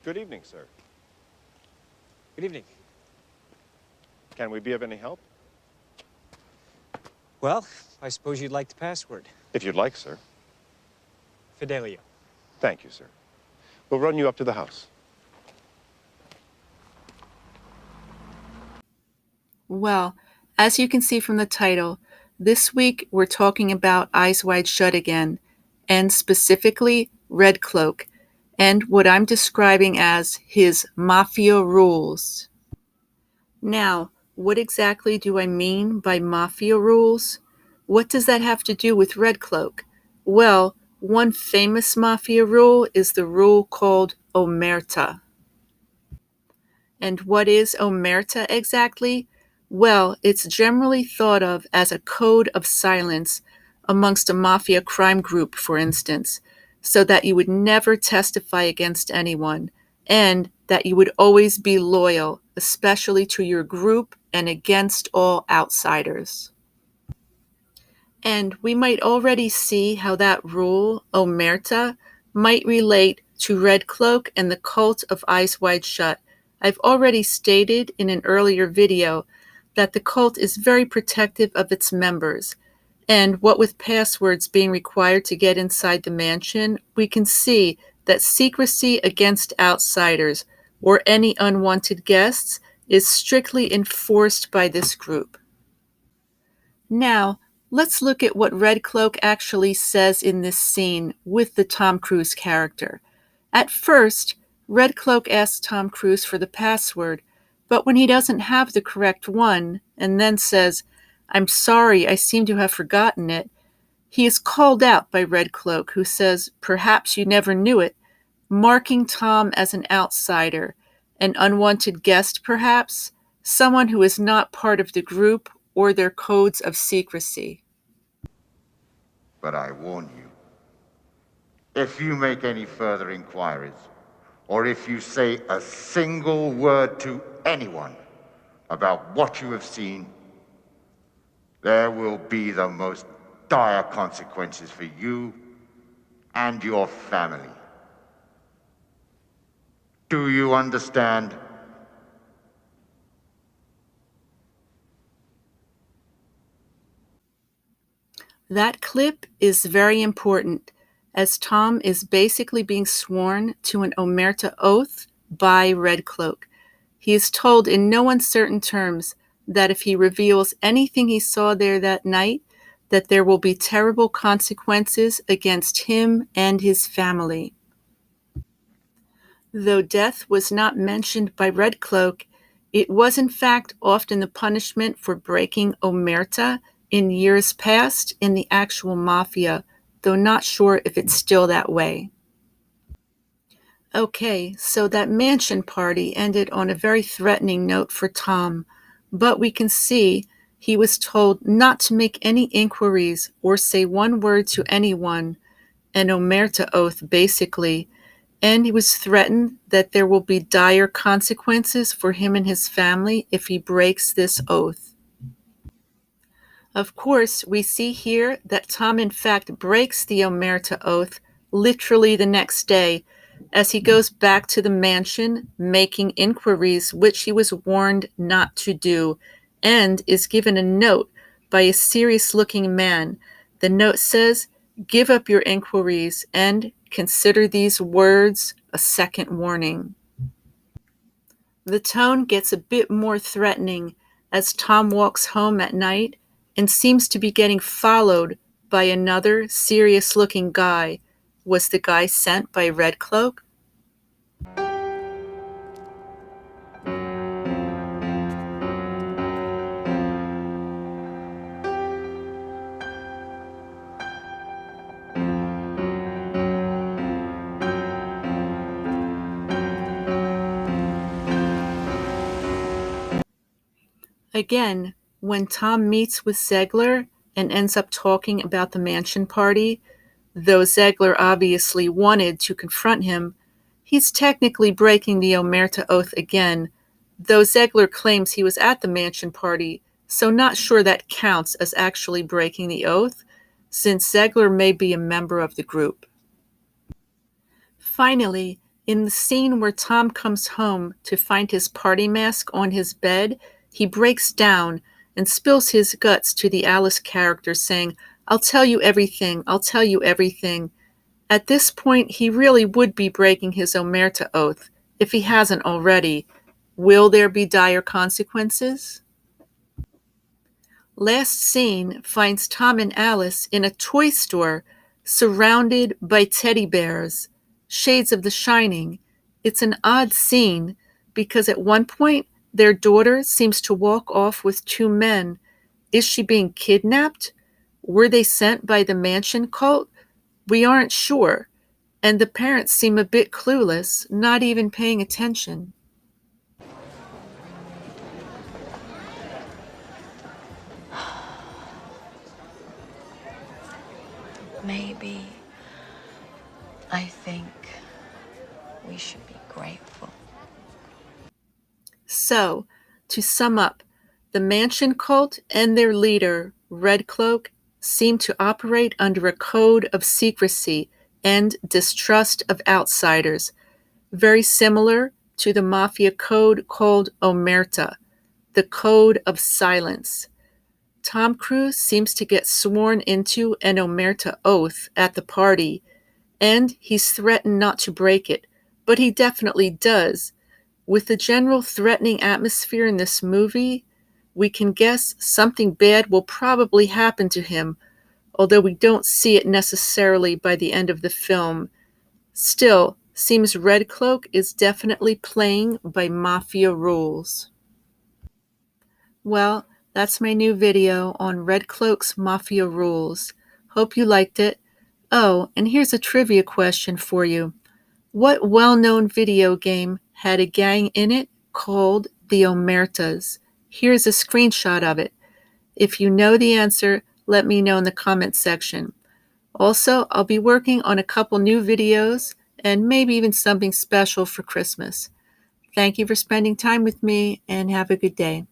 Good evening, sir. Good evening. Can we be of any help? Well, I suppose you'd like the password. If you'd like, sir. Fidelio. Thank you, sir. We'll run you up to the house. Well, as you can see from the title, this week we're talking about Eyes Wide Shut again, and specifically Red Cloak, and what I'm describing as his Mafia rules. Now, what exactly do I mean by Mafia rules? What does that have to do with Red Cloak? Well, one famous Mafia rule is the rule called Omerta. And what is Omerta exactly? Well, it's generally thought of as a code of silence amongst a mafia crime group, for instance, so that you would never testify against anyone, and that you would always be loyal, especially to your group and against all outsiders. And we might already see how that rule, Omerta, might relate to Red Cloak and the cult of Eyes Wide Shut. I've already stated in an earlier video that the cult is very protective of its members. And what with passwords being required to get inside the mansion, we can see that secrecy against outsiders or any unwanted guests is strictly enforced by this group. Now, let's look at what Red Cloak actually says in this scene with the Tom Cruise character. At first, Red Cloak asks Tom Cruise for the password, but when he doesn't have the correct one and then says, "I'm sorry, I seem to have forgotten it," he is called out by Red Cloak, who says, "Perhaps you never knew it," marking Tom as an outsider, an unwanted guest perhaps, someone who is not part of the group or their codes of secrecy. But I warn you, if you make any further inquiries, or if you say a single word to anyone about what you have seen, there will be the most dire consequences for you and your family. Do you understand? That clip is very important, as Tom is basically being sworn to an Omerta oath by Red Cloak. He is told in no uncertain terms that if he reveals anything he saw there that night, that there will be terrible consequences against him and his family. Though death was not mentioned by Red Cloak, it was in fact often the punishment for breaking Omerta in years past in the actual Mafia, though not sure if it's still that way. Okay, so that mansion party ended on a very threatening note for Tom, but we can see he was told not to make any inquiries or say one word to anyone, an Omerta oath basically, and he was threatened that there will be dire consequences for him and his family if he breaks this oath. Of course, we see here that Tom in fact breaks the Omerta oath literally the next day as he goes back to the mansion making inquiries which he was warned not to do, and is given a note by a serious-looking man. The note says, "Give up your inquiries and consider these words a second warning." The tone gets a bit more threatening as Tom walks home at night and seems to be getting followed by another serious-looking guy. Was the guy sent by Red Cloak? Again, when Tom meets with Zegler and ends up talking about the mansion party, though Zegler obviously wanted to confront him, he's technically breaking the Omerta oath again, though Zegler claims he was at the mansion party, so not sure that counts as actually breaking the oath, since Zegler may be a member of the group. Finally, in the scene where Tom comes home to find his party mask on his bed, he breaks down and spills his guts to the Alice character, saying, "I'll tell you everything, I'll tell you everything." At this point, he really would be breaking his omerta oath, if he hasn't already. Will there be dire consequences? Last scene finds Tom and Alice in a toy store surrounded by teddy bears, shades of The Shining. It's an odd scene because at one point their daughter seems to walk off with two men. Is she being kidnapped? Were they sent by the mansion cult? We aren't sure. And the parents seem a bit clueless, not even paying attention. Maybe I think we should be grateful. So, to sum up, the mansion cult and their leader, Red Cloak, seem to operate under a code of secrecy and distrust of outsiders, very similar to the Mafia code called Omerta, the code of silence. Tom Cruise seems to get sworn into an Omerta oath at the party, and he's threatened not to break it, but he definitely does. With the general threatening atmosphere in this movie, we can guess something bad will probably happen to him, although we don't see it necessarily by the end of the film. Still, seems Red Cloak is definitely playing by Mafia rules. Well, that's my new video on Red Cloak's Mafia rules. Hope you liked it. Oh, and here's a trivia question for you. What well-known video game had a gang in it called the Omertas? Here's a screenshot of it. If you know the answer, let me know in the comments section. Also, I'll be working on a couple new videos and maybe even something special for Christmas. Thank you for spending time with me and have a good day.